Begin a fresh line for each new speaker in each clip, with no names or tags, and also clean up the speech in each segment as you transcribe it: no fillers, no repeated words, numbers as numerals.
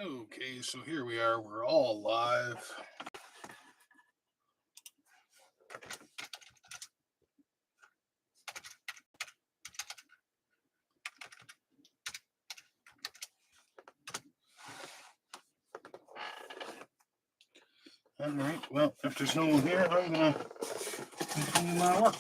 Okay, so here we are. We're all live. All right. Well, if there's no one here, I'm gonna continue my work.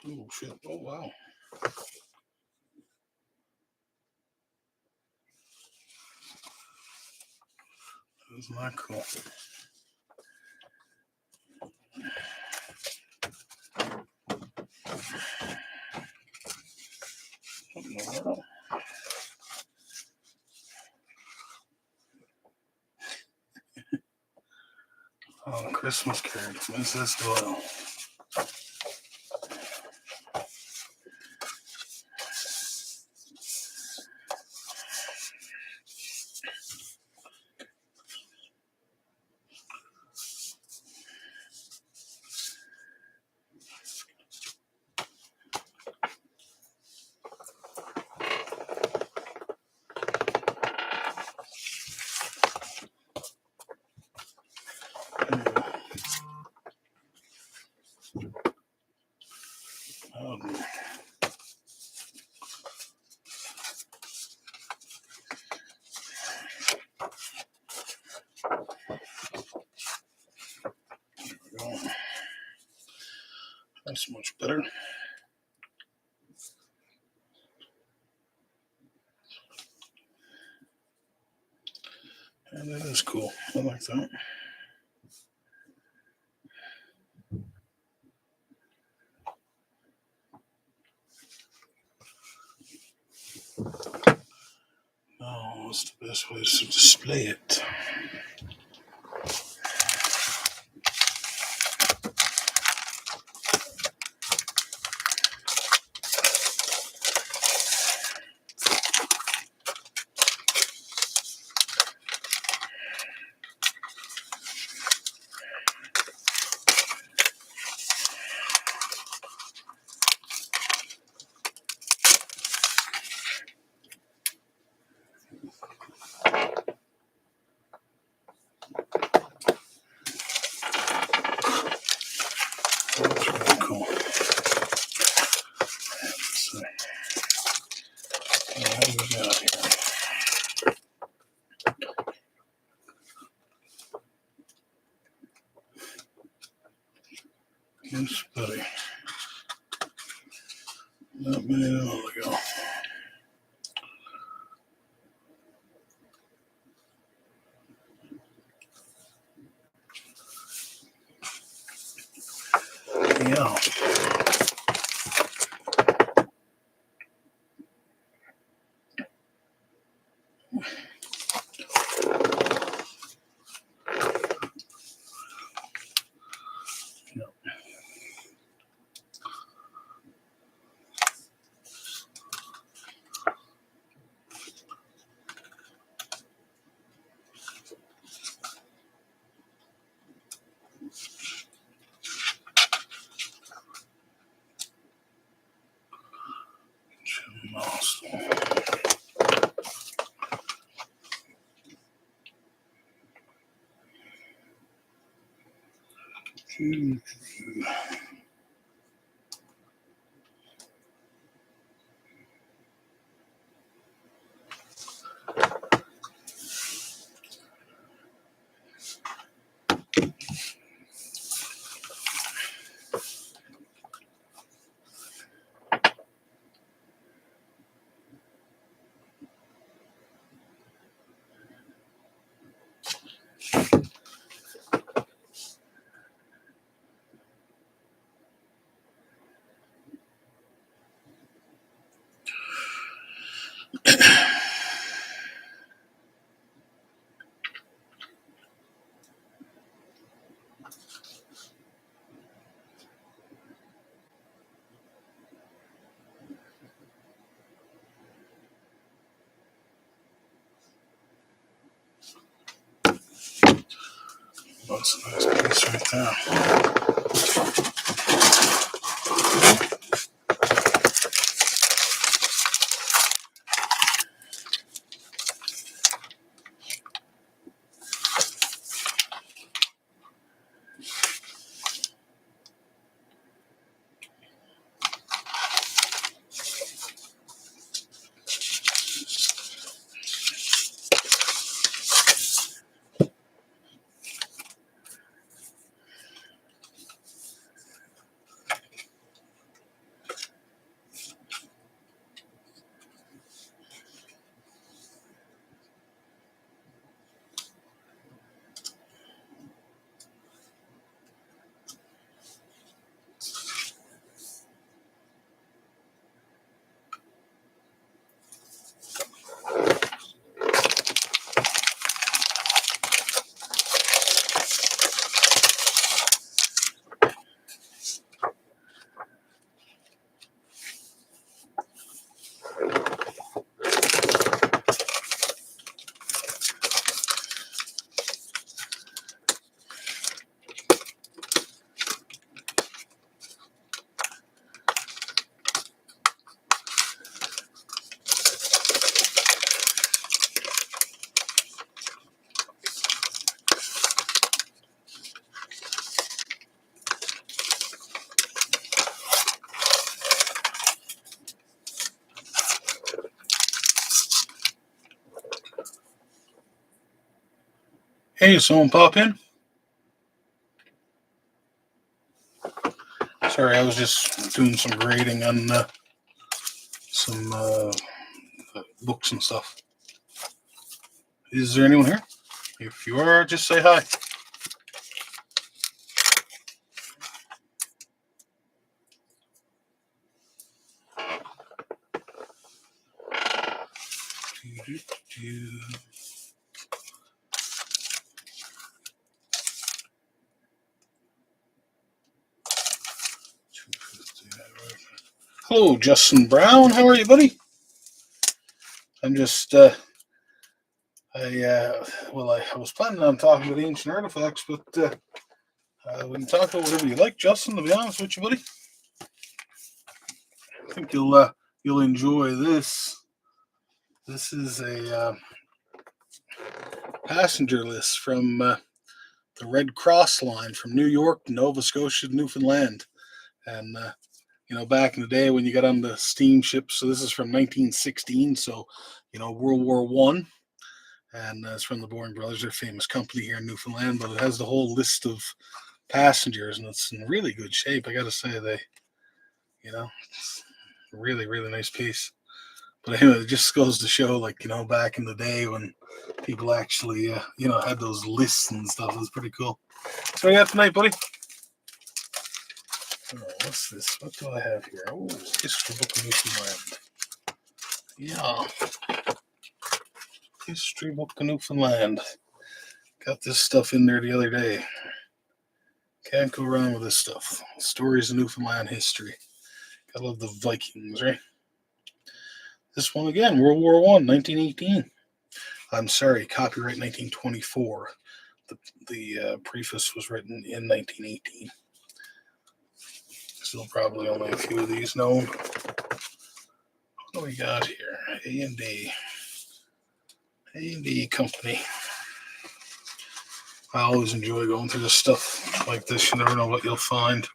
Oh shit! Oh wow! That's not cool. Oh, Christmas card, Princess Doyle. Oh, there we go. That's much better. And that is cool. I like that. Now, what's the best way to display it? That's really cool. Let's see. What do we got here? Yes, buddy. Not many of them ago. Yeah. Mouse. that's a nice piece right there. Hey, someone pop in? Sorry, I was just doing some grading on some books and stuff. Is there anyone here? If you are, just say hi. Hello, Justin Brown. How are you, buddy? I'm just, I was planning on talking about ancient artifacts, but we can talk about whatever you like, Justin. To be honest with you, buddy, I think you'll enjoy this. This is a passenger list from the Red Cross line from New York to Nova Scotia to Newfoundland, and back in the day when you got on the steamships. So this is from 1916. So World War One. And it's from the Boring Brothers, their famous company here in Newfoundland, but it has the whole list of passengers, and it's in really good shape. I got to say, it's a really, really nice piece. But anyway, it just goes to show, back in the day when people actually, had those lists and stuff. It was pretty cool. So what you got tonight, buddy? Oh, what's this? What do I have here? Oh, History Book of Newfoundland. Yeah. History Book of Newfoundland. Got this stuff in there the other day. Can't go wrong with this stuff. Stories of Newfoundland history. Gotta love the Vikings, right? This one again, World War I, 1918. I'm sorry, copyright 1924. The preface was written in 1918. Still probably only a few of these known. What do we got here? A&D. A&D Company. I always enjoy going through this stuff like this. You never know what you'll find.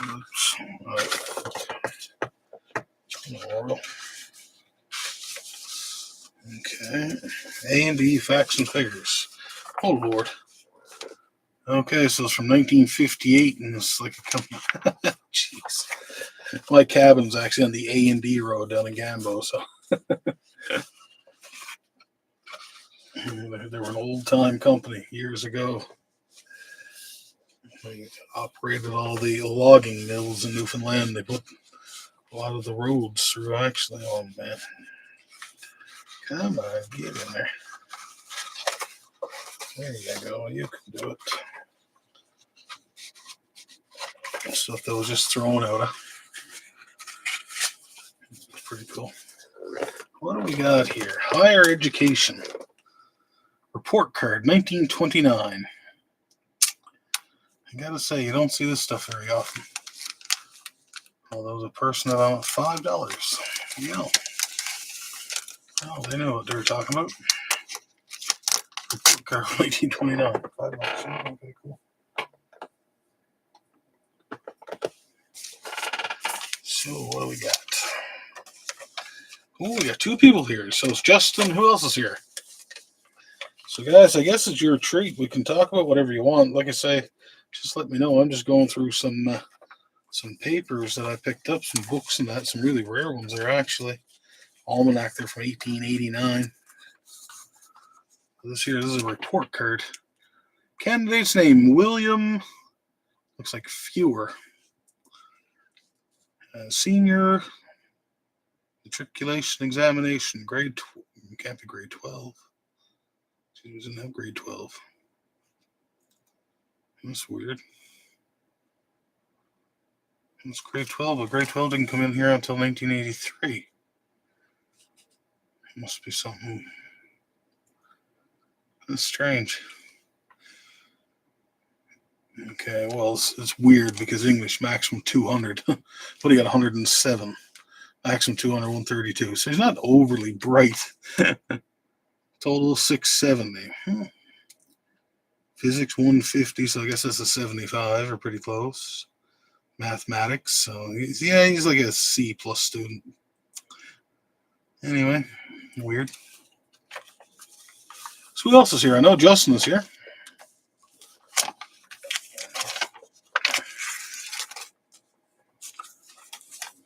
Oops. Okay. A&D Facts and Figures. Oh, Lord. Okay, so it's from 1958, and it's like a company. Jeez. My cabin's actually on the A&D road down in Gambo, so. They were an old-time company years ago. They operated all the logging mills in Newfoundland. They put a lot of the roads through, actually. Oh, man. Come on, get in there. There you go. You can do it. Stuff that was just thrown out. Huh? Pretty cool. What do we got here? Higher education. Report card, 1929. I gotta say, you don't see this stuff very often. Although the person that I want $5. Yeah. Oh, they know what they were talking about. Car from 1829. $5. Okay, cool. So what do we got? Oh, we got two people here. So it's Justin. Who else is here? So guys, I guess it's your treat. We can talk about whatever you want. Like I say, just let me know. I'm just going through some papers that I picked up, some books and that, some really rare ones there actually. Almanac there from 1889. This is a report card. Candidate's name, William, looks like Fewer. Senior matriculation examination, can't be grade 12. She doesn't have grade 12. That's weird. It's grade 12, but grade 12 didn't come in here until 1983. Must be something. That's strange. Okay, well, it's weird because English maximum 200, but he got 107. Maximum 200, 132. So he's not overly bright. Total 670. Physics 150, so I guess that's a 75 or pretty close. Mathematics, so he's like a C plus student. Anyway, weird. So who else is here? I know Justin is here.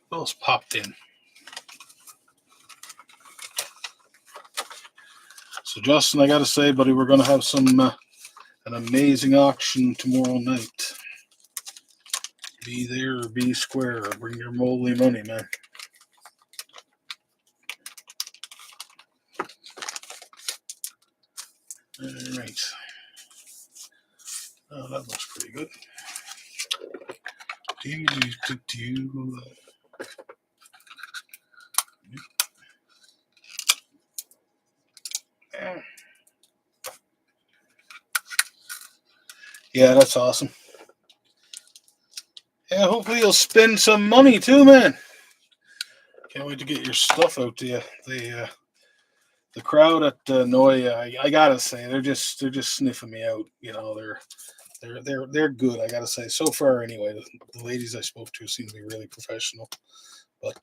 Who else popped in? So Justin, I gotta say, buddy, we're gonna have some an amazing auction tomorrow night. Be there or be square. Bring your moly money, man. All right. Oh, that looks pretty good. Yeah, that's awesome. Yeah, hopefully you'll spend some money too, man. Can't wait to get your stuff out to you. The crowd at Noya, I gotta say, they're just sniffing me out. You know, they're good. I gotta say, so far anyway. The ladies I spoke to seem to be really professional. But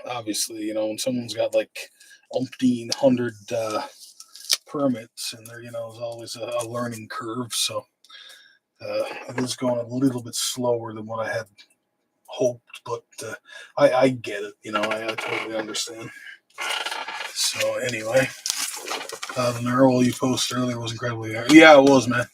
obviously, you know, when someone's got like umpteen hundred permits, and there, you know, is always a learning curve. So it is going a little bit slower than what I had hoped, but I get it. You know, I totally understand. So anyway, the narrow you posted earlier was incredibly. Yeah, it was, man.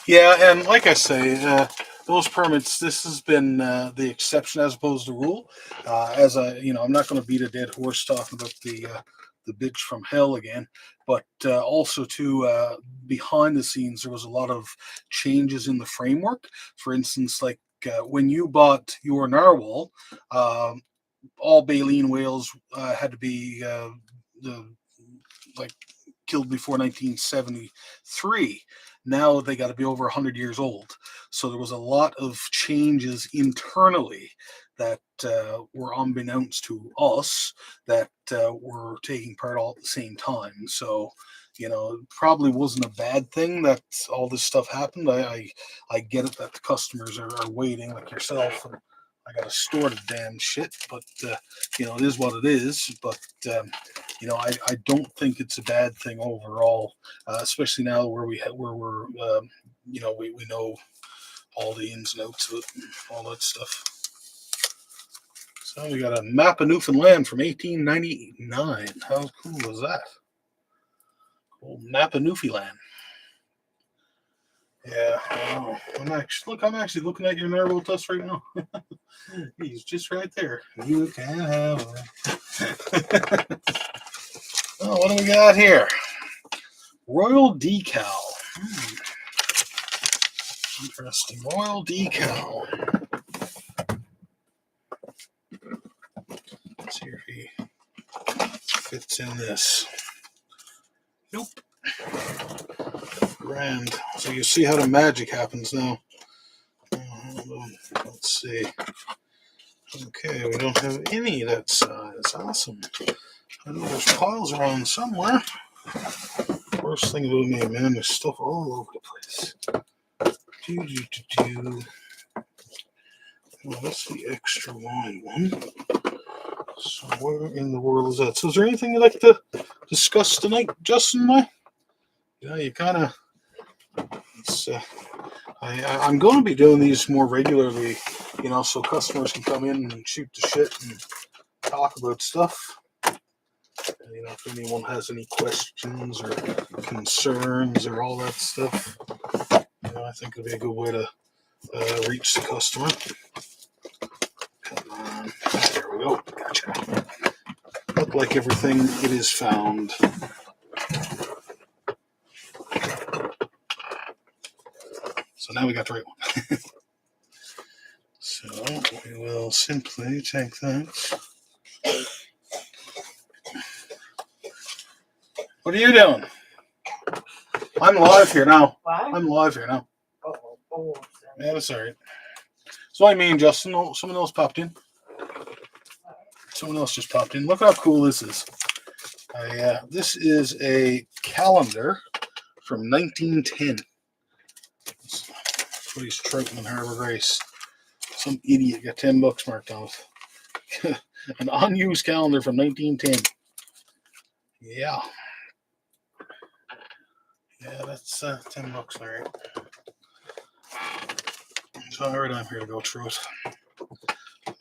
Yeah, and like I say, those permits. This has been the exception as opposed to rule. I'm not going to beat a dead horse talking about the bitch from hell again, but also to behind the scenes, there was a lot of changes in the framework. For instance, like when you bought your narwhal, all baleen whales had to be killed before 1973. Now they got to be over 100 years old. So there was a lot of changes internally that were unbeknownst to us that were taking part all at the same time. So, you know, it probably wasn't a bad thing that all this stuff happened. I get it that the customers are waiting, like yourself, and I got to store the damn shit, but you know, it is what it is. But you know, I don't think it's a bad thing overall, especially now where we you know, we know all the ins and outs of it, and all that stuff. So we got a map of Newfoundland from 1899. How cool was that? Old map of Newfoundland. Yeah, I'm actually looking at your narwhal tusk right now. He's just right there. You can have him. Oh, what do we got here? Royal decal. Interesting. Royal decal. Let's see if he fits in this. Nope. grand. So you see how the magic happens now. Let's see. Okay, we don't have any that size. Awesome. I know there's piles around somewhere. Worst thing about me, man, there's stuff all over the place. Well, that's the extra wide one. So where in the world is that? So is there anything you'd like to discuss tonight, Justin? Yeah, you kind of. I'm going to be doing these more regularly, so customers can come in and shoot the shit and talk about stuff. If anyone has any questions or concerns or all that stuff, I think it'd be a good way to reach the customer. Come on. There we go. Gotcha. Look like everything it is found. So now we got the right one. So we will simply take that. What are you doing? I'm live here now.
What?
I'm live here now.
Oh,
yeah, that's all right. So I mean, Justin, someone else popped in. Someone else just popped in. Look how cool this is. This is a calendar from 1910. Please, Troutman Harbor Grace. Some idiot got $10 marked on it. An unused calendar from 1910. Yeah. Yeah, that's $10, all right. So, all right, I'm here to go through it.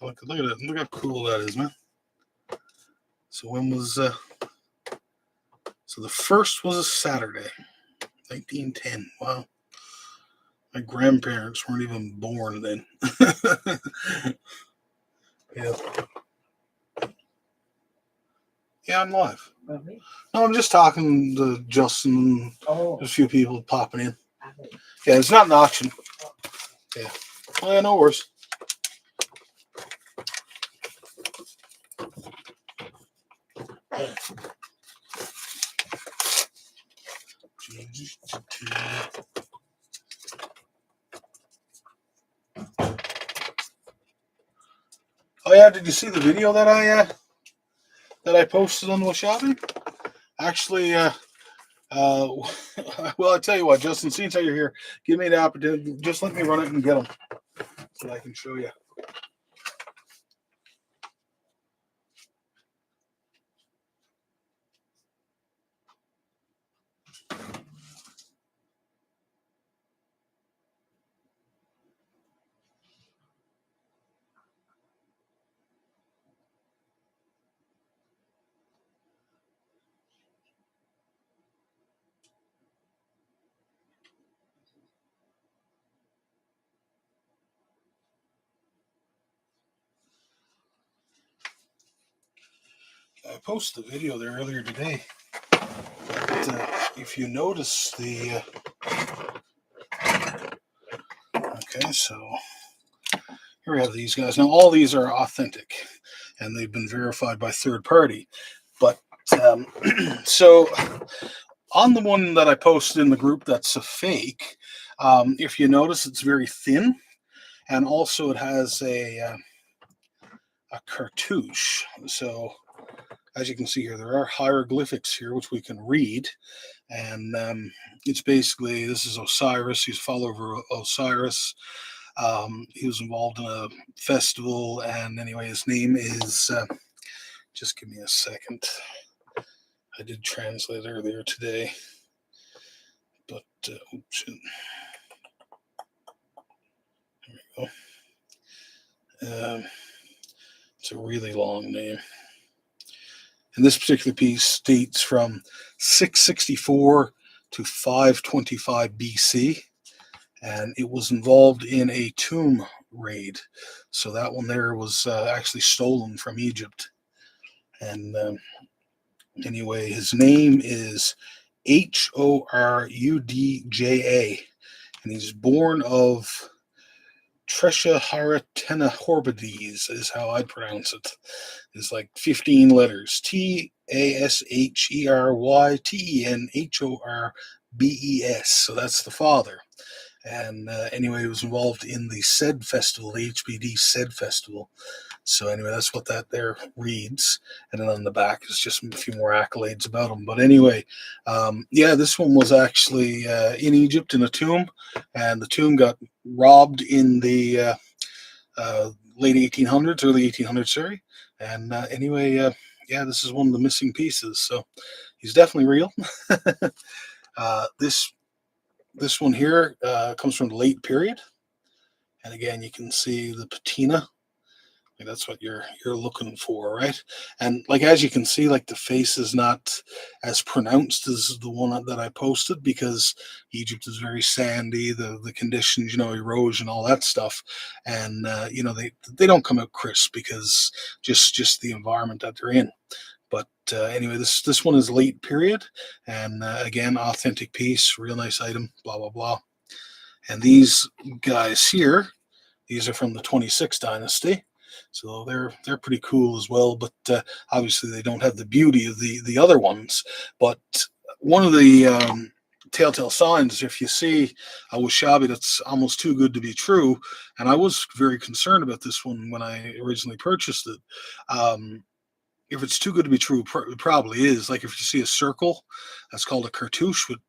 Look at it. Look how cool that is, man. So when was so the first was a Saturday, 1910. Wow. My grandparents weren't even born then. Yeah. Yeah, I'm live.
really?
No, I'm just talking to Justin.
Oh.
There's a few people popping in. Yeah, it's not an auction. Yeah. Oh, yeah, no worries. Oh yeah, did you see the video that I posted on Washabi? Actually, well, I tell you what, Justin, since you're here, give me the opportunity. Just let me run it and get them so that I can show you. I posted a video there earlier today. But, if you notice the okay, so here we have these guys. Now all these are authentic, and they've been verified by third party. But so on the one that I posted in the group, that's a fake. If you notice, it's very thin, and also it has a cartouche. So as you can see here, there are hieroglyphics here which we can read, and it's basically, this is Osiris. He's a follower of Osiris. He was involved in a festival, and anyway, his name is. Just give me a second. I did translate earlier today, but oops. There we go. It's a really long name. And this particular piece dates from 664 to 525 BC, and it was involved in a tomb raid. So that one there was actually stolen from Egypt. And anyway, his name is Horudja, and he's born of Treshaharatena-Horbides is how I'd pronounce it. It's like 15 letters. Tasherytenhorbides. BES. So that's the father. And anyway, he was involved in the SED Festival, the HBD SED Festival. So anyway, that's what that there reads. And then on the back is just a few more accolades about him. But anyway, yeah, this one was actually in Egypt in a tomb, and the tomb got robbed in the late 1800s, early 1800s, sorry. And anyway, yeah, this is one of the missing pieces. So he's definitely real. This one here comes from the late period, and again, you can see the patina. Like that's what you're looking for, right? And like as you can see, like the face is not as pronounced as the one that I posted because Egypt is very sandy. The conditions, erosion, all that stuff, and they don't come out crisp because just the environment that they're in. But anyway, this one is late period, and again, authentic piece, real nice item, blah blah blah. And these guys here, these are from the 26th dynasty, so they're pretty cool as well. But obviously, they don't have the beauty of the other ones. But one of the telltale signs, if you see a washabi that's almost too good to be true, and I was very concerned about this one when I originally purchased it. If it's too good to be true, it probably is. Like if you see a circle, that's called a cartouche with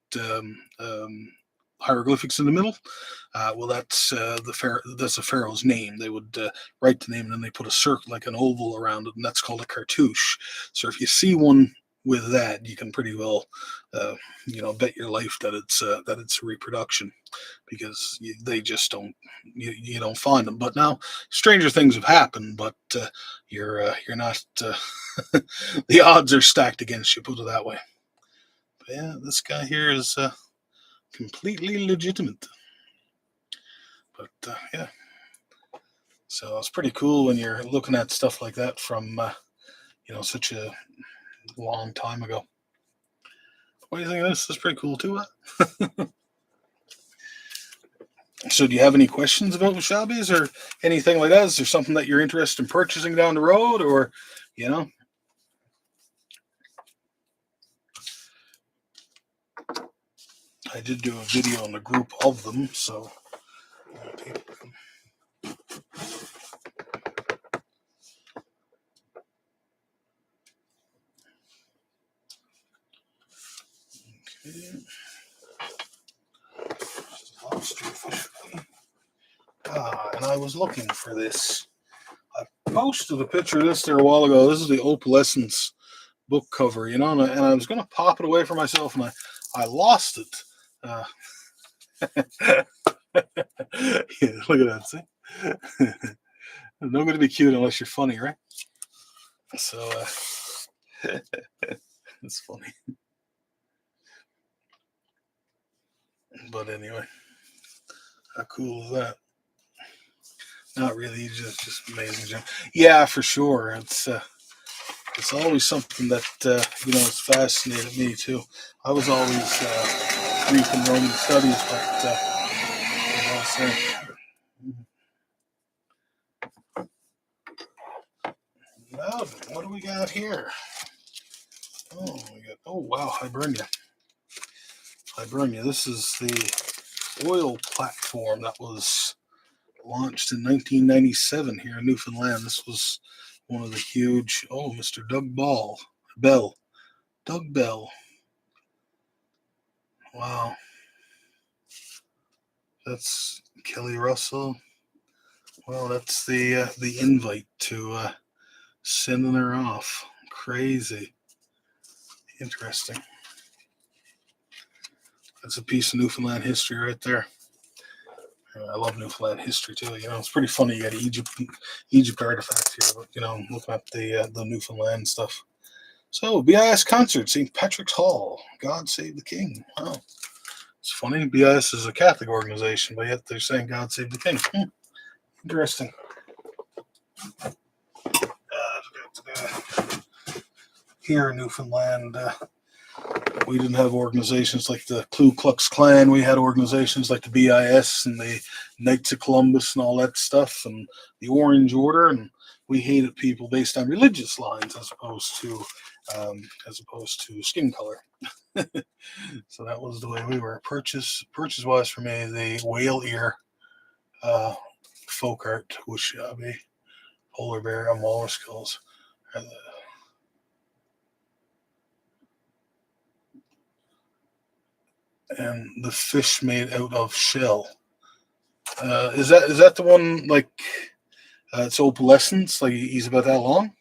hieroglyphics in the middle. Well, that's that's a pharaoh's name. They would write the name and then they put a circle, like an oval, around it, and that's called a cartouche. So if you see one with that, you can pretty well, bet your life that it's a reproduction, because they just don't you don't find them. But now stranger things have happened, but you're not the odds are stacked against you. Put it that way. But yeah, this guy here is completely legitimate. But yeah, so it's pretty cool when you're looking at stuff like that from such a long time ago. What do you think of this? This is pretty cool too. Huh? So, do you have any questions about washabis or anything like that? Is there something that you're interested in purchasing down the road, or you know? I did do a video on the group of them, so people can. Okay. And I was looking for this. I posted a picture of this there a while ago. This is the Opalescence book cover, and I was going to pop it away for myself, and I lost it. Yeah, look at that. See? It's not going to be cute unless you're funny, right? So it's funny. But anyway, how cool is that? Not really, just amazing, Jim. Yeah, for sure. It's always something that has fascinated me too. I was always Greek and Roman studies, but now what do we got here? Oh wow, Hibernia. This is the oil platform that was launched in 1997 here in Newfoundland. This was one of the huge. Oh, Mr. Bell. Doug Bell. Wow. That's Kelly Russell. Well, that's the invite to sending her off. Crazy. Interesting. That's a piece of Newfoundland history right there. I love Newfoundland history too. It's pretty funny. You got Egypt artifacts here, but looking at the Newfoundland stuff. So BIS concert, St. Patrick's Hall. God Save the King. Wow, it's funny. BIS is a Catholic organization, but yet they're saying God Save the King. Interesting. Here in Newfoundland, we didn't have organizations like the Ku Klux Klan. We had organizations like the BIS and the Knights of Columbus and all that stuff, and the Orange Order. And we hated people based on religious lines as opposed to skin color. So that was the way we were. Purchase wise for me, the whale ear uh, folk art Wushabi, polar bear, and walrus skulls. And the fish made out of shell. Is that the one like it's opalescence? Like he's about that long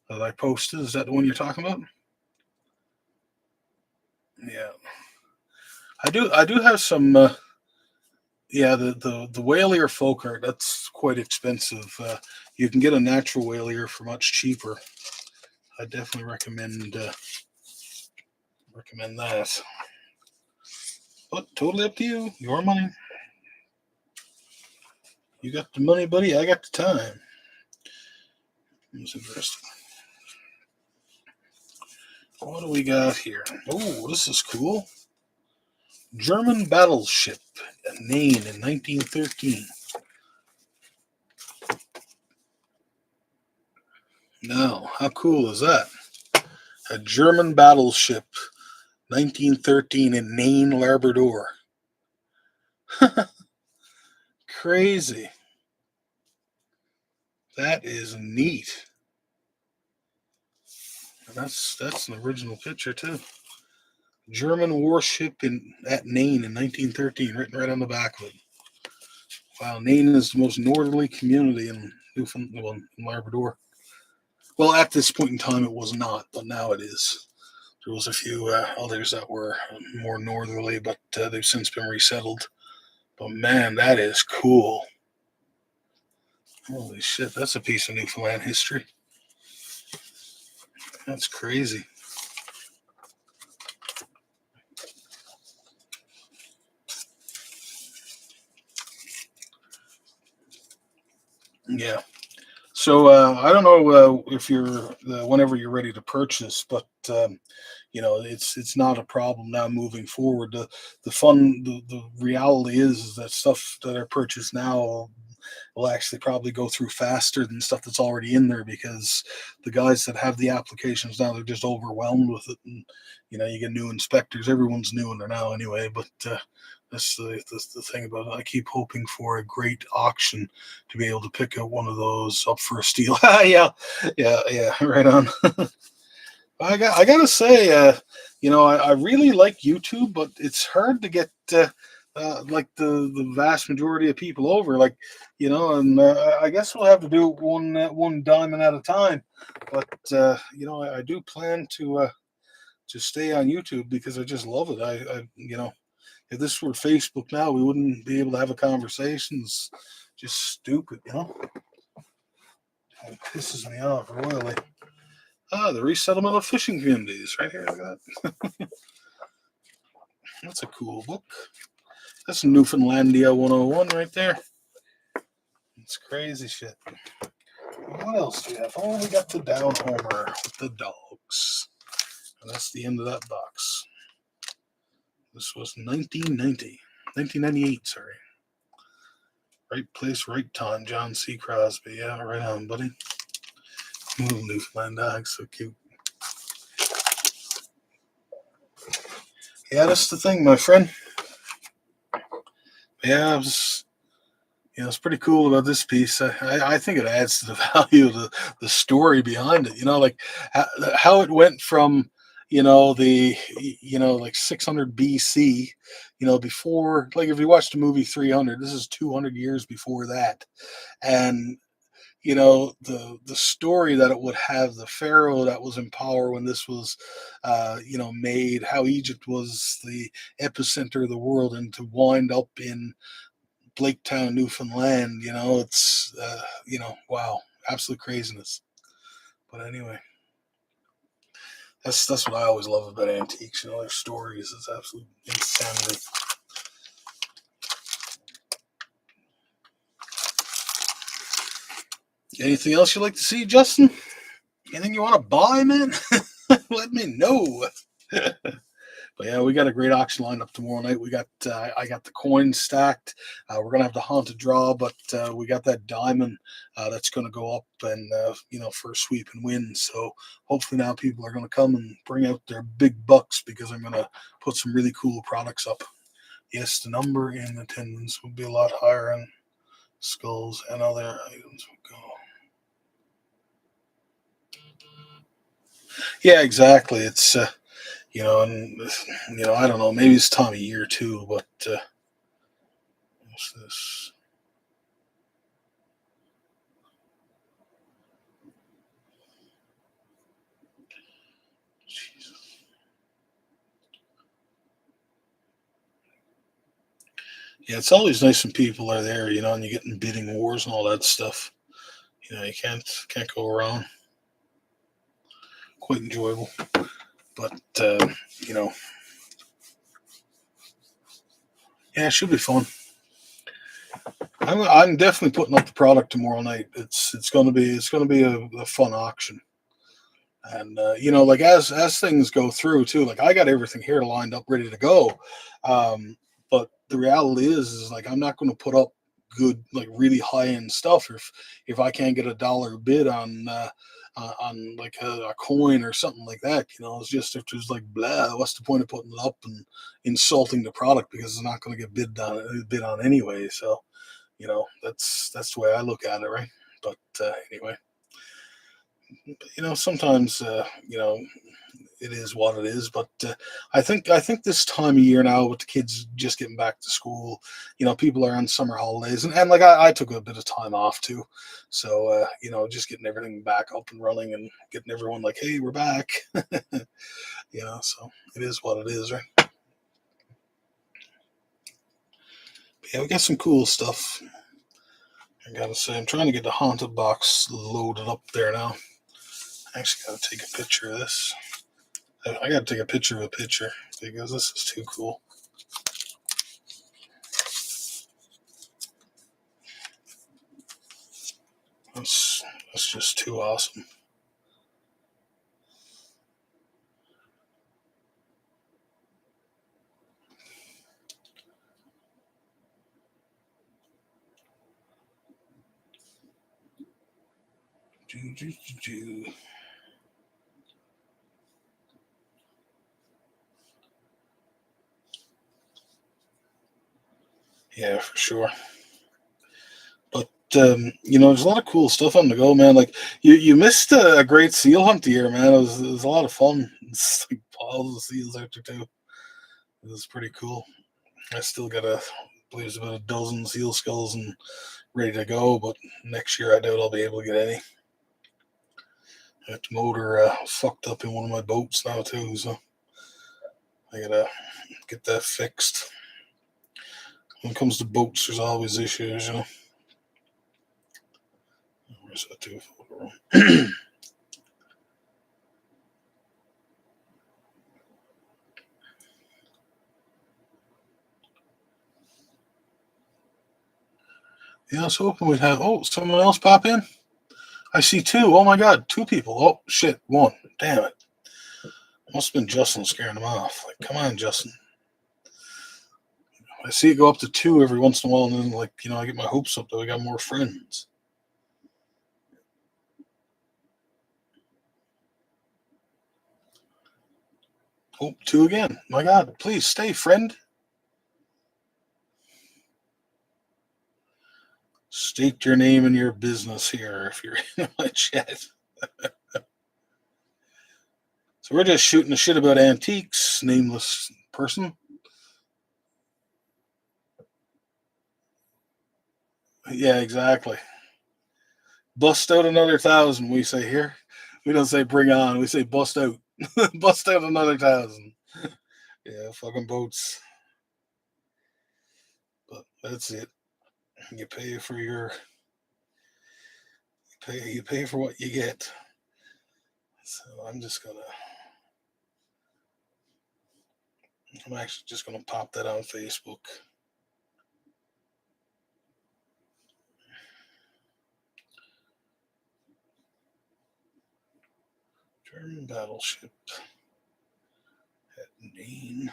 that I posted. Is that the one you're talking about? Yeah, I do have some. Yeah, the whale ear folk art that's quite expensive. You can get a natural whale ear for much cheaper. I definitely recommend that. But totally up to you. Your money. You got the money, buddy. I got the time. That's interesting. What do we got here? Oh, this is cool. German battleship, Nain in 1913. Now, how cool is that? A German battleship, 1913 in Nain, Labrador. Crazy. That is neat. And that's an original picture too. German warship at Nain in 1913, written right on the back of it. Wow, Nain is the most northerly community in Newfoundland, well, in Labrador. Well, at this point in time, it was not, but now it is. There was a few others that were more northerly, but they've since been resettled. But man, that is cool. Holy shit, that's a piece of Newfoundland history. That's crazy. Yeah. So I don't know if you're whenever you're ready to purchase, but it's not a problem now moving forward. The reality is that stuff that are purchased now will actually probably go through faster than stuff that's already in there because the guys that have the applications now they're just overwhelmed with it, and you get new inspectors. Everyone's new in there now anyway, but. That's the thing about it. I keep hoping for a great auction to be able to pick up one of those up for a steal. Yeah, right on. I gotta say, I really like YouTube, but it's hard to get like the vast majority of people over, like and I guess we'll have to do it one diamond at a time. But I do plan to stay on YouTube because I just love it. If this were Facebook now, we wouldn't be able to have a conversation. It's just stupid. It pisses me off royally. The resettlement of fishing communities, right here. Look at that. That's a cool book. That's Newfoundlandia 101 right there. It's crazy shit. What else do we have? Oh, we got the Down Homer with the dogs. And that's the end of that box. This was 1998, sorry. Right place, right time, John C. Crosby. Yeah, right on, buddy. Little Newfoundland dog, so cute. Yeah, that's the thing, my friend. Yeah, it's pretty cool about this piece. I think it adds to the value of the story behind it. Like how it went from like 600 BC. Before, like if you watch the movie 300, this is 200 years before that, and the story that it would have, the pharaoh that was in power when this was made, how Egypt was the epicenter of the world, and to wind up in Blaketown, Newfoundland, it's wow, absolute craziness. But anyway, that's what I always love about antiques. Their stories is absolute insanity. Anything else you'd like to see, Justin? Anything you want to buy, man? Let me know. But yeah, we got a great auction lined up tomorrow night. We got I got the coins stacked. We're gonna have the haunted draw, but we got that diamond that's gonna go up and for a sweep and win. So hopefully now people are gonna come and bring out their big bucks because I'm gonna put some really cool products up. Yes, the number in attendance will be a lot higher, and skulls and other items will go. Yeah, exactly. It's and I don't know. Maybe it's time of year too, but what's this? Jesus. Yeah, it's always nice when people are there, and you get in bidding wars and all that stuff. You can't go around. Quite enjoyable, but you know, yeah, it should be fun. I'm definitely putting up the product tomorrow night. It's gonna be a fun auction. And like as things go through too, like I got everything here lined up ready to go. But the reality is like I'm not going to put up good, like really high end stuff if I can't get a dollar bid on like a coin or something like that. It's just if there's like blah, what's the point of putting it up and insulting the product because it's not going to get bid on anyway. So that's the way I look at it, right? But anyway, sometimes it is what it is. But I think this time of year now, with the kids just getting back to school, people are on summer holidays, and like I took a bit of time off too, so just getting everything back up and running and getting everyone like, hey, we're back. So it is what it is, right? But yeah, we got some cool stuff. I gotta say, I'm trying to get the haunted box loaded up there now. I actually gotta take a picture of this. I gotta take a picture of a picture because this is too cool. That's just too awesome. Yeah, for sure. But there's a lot of cool stuff on the go, man. Like you missed a great seal hunt here, man. It was a lot of fun. It's like piles of seals out there too. It was pretty cool. I still got believe it's about a dozen seal skulls and ready to go, but next year I doubt I'll be able to get any. That motor fucked up in one of my boats now too, so I gotta get that fixed. When it comes to boats, there's always issues. Where's that two photo room? Yeah, I was hoping we'd have. Oh, someone else pop in. I see two. Oh my God, two people. Oh shit, one. Damn it. Must have been Justin scaring them off. Like, come on, Justin. I see it go up to two every once in a while, and then I get my hopes up that I got more friends. Oh, two again. My God, please stay, friend. State your name and your business here if you're in my chat. So we're just shooting the shit about antiques, nameless person. Yeah, exactly. Bust out another thousand, we say here. We don't say bring on, we say bust out. Bust out another thousand. Yeah, fucking boats. But that's it. You pay for your you pay for what you get. So I'm actually just gonna pop that on Facebook. German battleship. Aberdeen.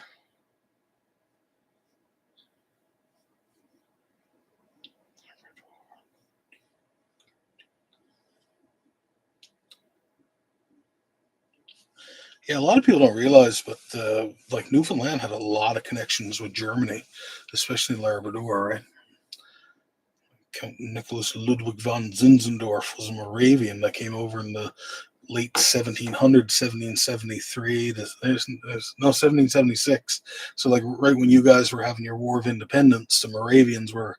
Yeah, a lot of people don't realize, but like Newfoundland had a lot of connections with Germany, especially Labrador, right? Count Nicholas Ludwig von Zinzendorf was a Moravian that came over in the late 1700s, 1773. No, 1776. So, like, right when you guys were having your War of Independence, the Moravians were,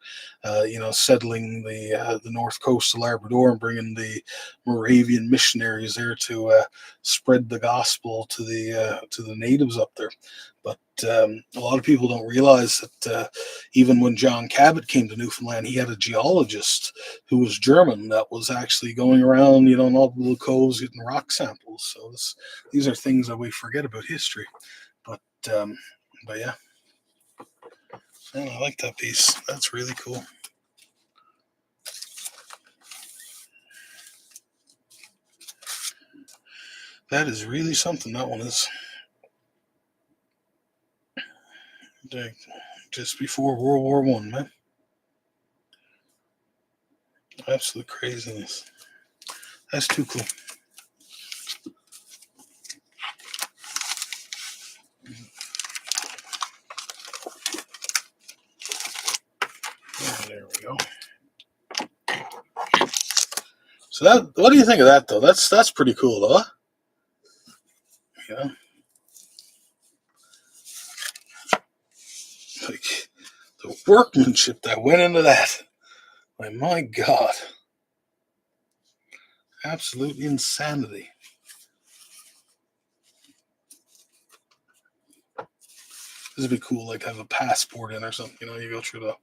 settling the north coast of Labrador and bringing the Moravian missionaries there to spread the gospel to the natives up there. But a lot of people don't realize that even when John Cabot came to Newfoundland, he had a geologist who was German that was actually going around, in all the little coves getting rock samples. So these are things that we forget about history. But um, but yeah, I like that piece. That's really cool. That is really something. That one is just before World War One, man. Absolute craziness. That's too cool. There we go. So what do you think of that though? That's pretty cool though. Huh? Yeah. Like the workmanship that went into that. Like, my God. Absolute insanity. This would be cool, like have a passport in or something. You go through the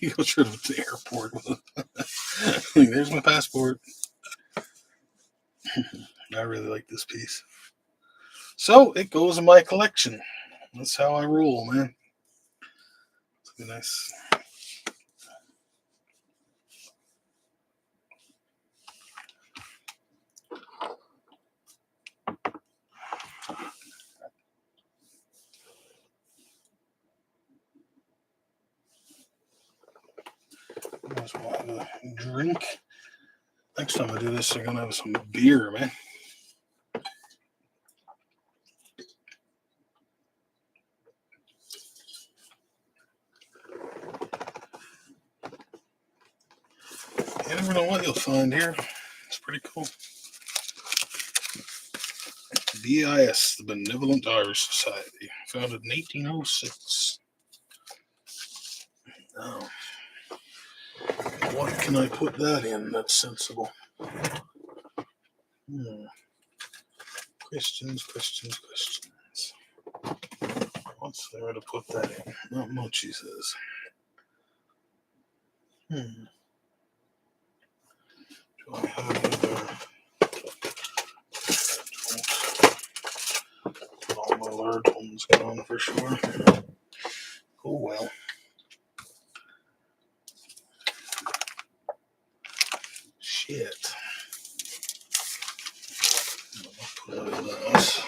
you go through the airport with it. Like, there's my passport. I really like this piece. So it goes in my collection. That's how I roll, man. It's nice. Might as well have a drink. Next time I do this, I'm gonna have some beer, man. You never know what you'll find here. It's pretty cool. BIS, the Benevolent Irish Society, founded in 1806. Now, what can I put that in that's sensible? Questions. What's there to put that in? Not much, he says. Do I have another? All my large ones gone for sure. Oh well. Shit. I'll put out of those.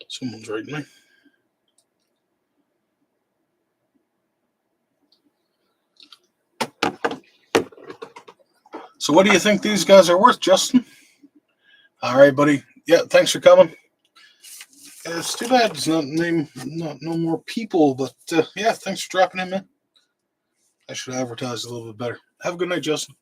Someone's writing me. So what do you think these guys are worth, Justin? All right, buddy. Yeah, thanks for coming. It's too bad it's not no more people, but yeah, thanks for dropping in, man. I should advertise a little bit better. Have a good night, Justin.